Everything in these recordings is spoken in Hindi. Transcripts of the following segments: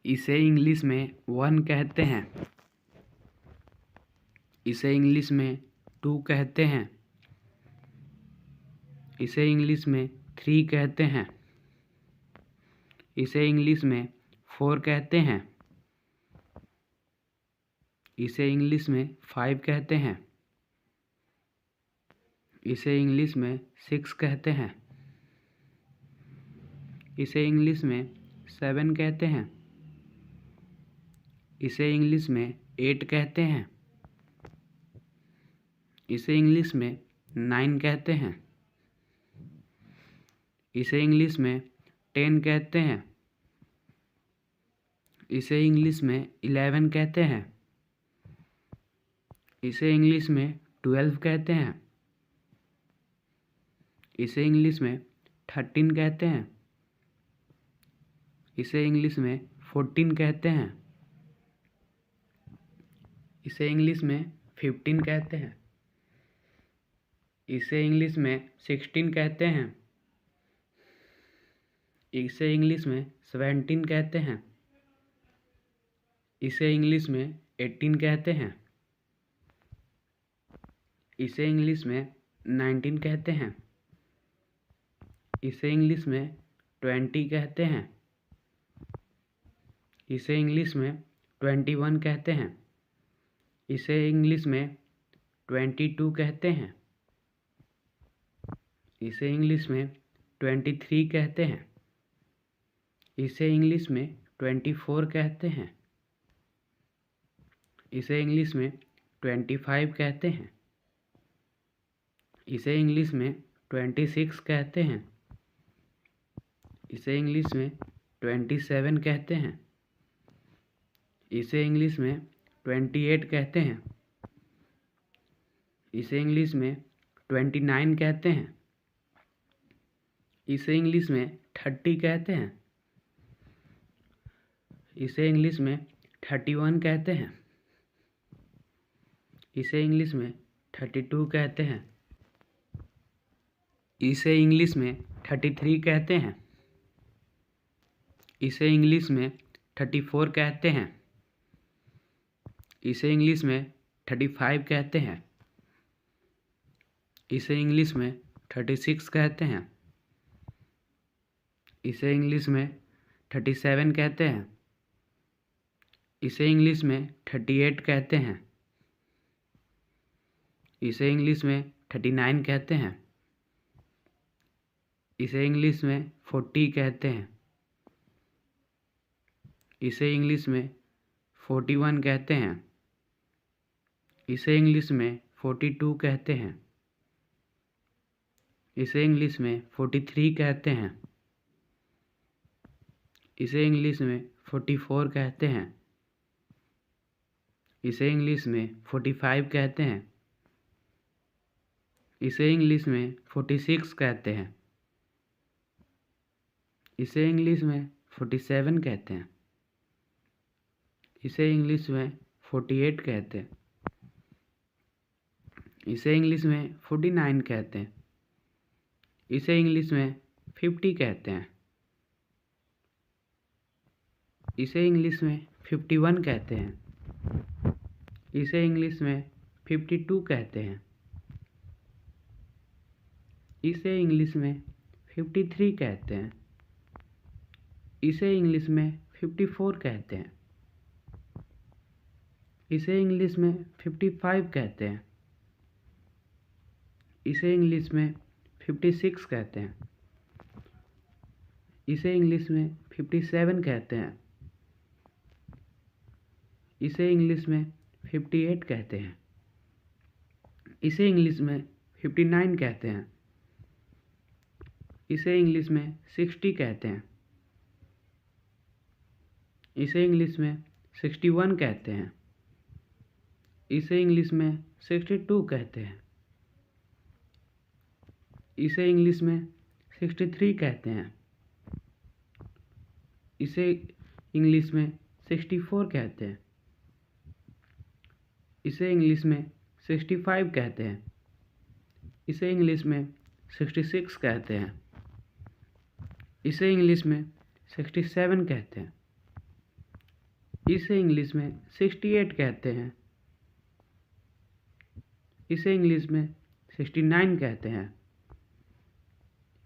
इसे इंग्लिश में 1 कहते हैं। इसे इंग्लिश में 2 कहते हैं। इसे इंग्लिश में 3 कहते हैं। इसे इंग्लिश में 4 कहते हैं। इसे इंग्लिश में 5 कहते हैं। इसे इंग्लिश में 6 कहते हैं। इसे इंग्लिश में 7 कहते हैं। इसे इंग्लिश में 8 कहते हैं। इसे इंग्लिश में 9 कहते हैं। इसे इंग्लिश में 10 कहते हैं। इसे इंग्लिश में 11 कहते हैं। इसे इंग्लिश में 12 कहते हैं। इसे इंग्लिश में 13 कहते हैं। इसे इंग्लिश में 14 कहते हैं। इसे इंग्लिश में 15 कहते हैं। इसे इंग्लिश में 16 कहते हैं। इसे इंग्लिश में 17 कहते हैं। इसे इंग्लिश में 18 कहते हैं। इसे इंग्लिश में 19 कहते हैं। इसे इंग्लिश में 20 कहते हैं। इसे इंग्लिश में 21 कहते हैं। इसे इंग्लिश में 22 कहते हैं। इसे इंग्लिश में 23 कहते हैं। इसे इंग्लिश में 24 कहते हैं। इसे इंग्लिश में 25 कहते हैं। इसे इंग्लिश में 26 कहते हैं। इसे इंग्लिश में 27 कहते हैं। इसे इंग्लिश में 28 कहते हैं। इसे इंग्लिश में 29 कहते हैं। इसे इंग्लिश में 30 कहते हैं। इसे इंग्लिश में 31 कहते हैं। इसे इंग्लिश में 32 कहते हैं। इसे इंग्लिश में 33 कहते हैं। इसे इंग्लिश में 34 कहते हैं। इसे इंग्लिश में 35 कहते हैं। इसे इंग्लिश में 36 कहते हैं। इसे इंग्लिश में 37 कहते हैं। इसे इंग्लिश में 38 कहते हैं। इसे इंग्लिश में 39 कहते हैं। इसे इंग्लिश में 40 कहते हैं। इसे इंग्लिश में 41 कहते हैं। इसे इंग्लिश में 42 कहते हैं। इसे इंग्लिश में 43 कहते हैं। इसे इंग्लिश में 44 कहते हैं। इसे इंग्लिश में 45 कहते हैं। इसे इंग्लिश में 46 कहते हैं। इसे इंग्लिश में 47 कहते हैं। इसे इंग्लिश में 48 कहते हैं। इसे इंग्लिश में 49 कहते हैं। इसे इंग्लिश में 50 कहते हैं। इसे इंग्लिश में 51 कहते हैं। इसे इंग्लिश में 52 कहते हैं। इसे इंग्लिश में 53 कहते हैं। इसे इंग्लिश में 54 कहते हैं। इसे इंग्लिश में 55 कहते हैं। इसे इंग्लिश में 56 कहते हैं। इसे इंग्लिश में 57 कहते हैं। इसे इंग्लिश में 58 कहते हैं। इसे इंग्लिश में 59 कहते हैं। इसे इंग्लिश में 60 कहते हैं। इसे इंग्लिश में 61 कहते हैं। इसे इंग्लिश में 62 कहते हैं। इसे इंग्लिश में 63 कहते हैं। इसे इंग्लिश में 64 कहते हैं। इसे इंग्लिश में 65 कहते हैं। इसे इंग्लिश में 66 कहते हैं। इसे इंग्लिश में 67 कहते हैं। इसे इंग्लिश में 68 कहते हैं। इसे इंग्लिश में 69 कहते हैं।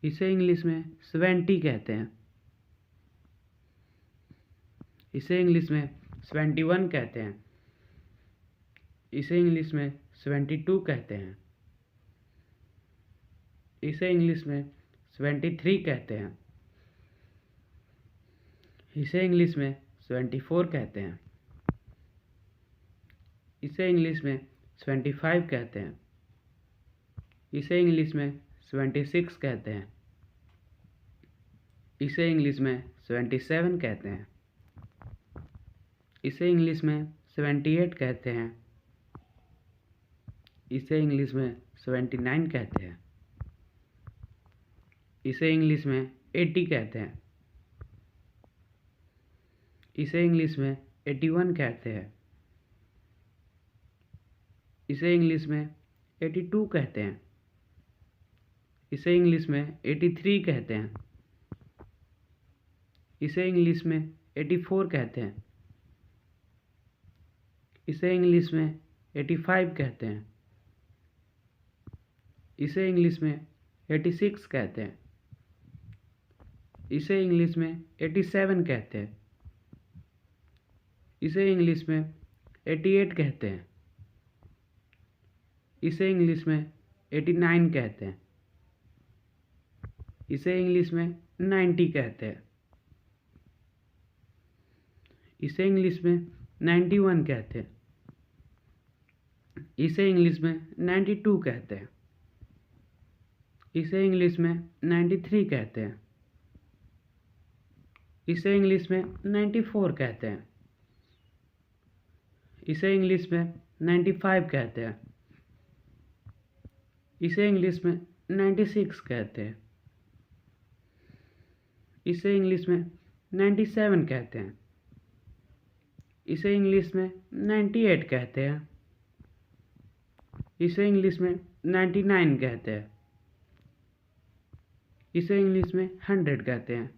इसे इंग्लिश में 70 कहते हैं। इसे इंग्लिश में 71 कहते हैं। इसे इंग्लिश में 72 कहते हैं। इसे इंग्लिश में 73 कहते हैं। इसे इंग्लिश में 74 कहते हैं। इसे इंग्लिश में 75 कहते हैं। इसे इंग्लिश में 76 कहते हैं। इसे इंग्लिश में 77 कहते हैं। इसे इंग्लिश में 78 कहते हैं। इसे इंग्लिश में 79 कहते हैं। इसे इंग्लिश में 80 कहते हैं। इसे इंग्लिश में 81 कहते हैं। इसे इंग्लिश में 82 कहते हैं। इसे इंग्लिश में 83 कहते हैं। इसे इंग्लिश में 84 कहते हैं। इसे इंग्लिश में 85 कहते हैं। इसे इंग्लिश में 86 कहते हैं। इसे इंग्लिश में 87 कहते हैं। इसे इंग्लिश में 88 कहते हैं। इसे इंग्लिश में 89 कहते हैं। इसे इंग्लिश में 90 कहते हैं। इसे इंग्लिश में 91 कहते हैं। इसे इंग्लिश में 92 कहते हैं। इसे इंग्लिश में 93 कहते हैं। इसे इंग्लिश में 94 कहते हैं। इसे इंग्लिश में 95 कहते हैं। इसे इंग्लिश में 96 कहते हैं। इसे इंग्लिश में 97 कहते हैं। इसे इंग्लिश में 98 कहते हैं। इसे इंग्लिश में 99 कहते हैं। इसे इंग्लिश में 100 कहते हैं।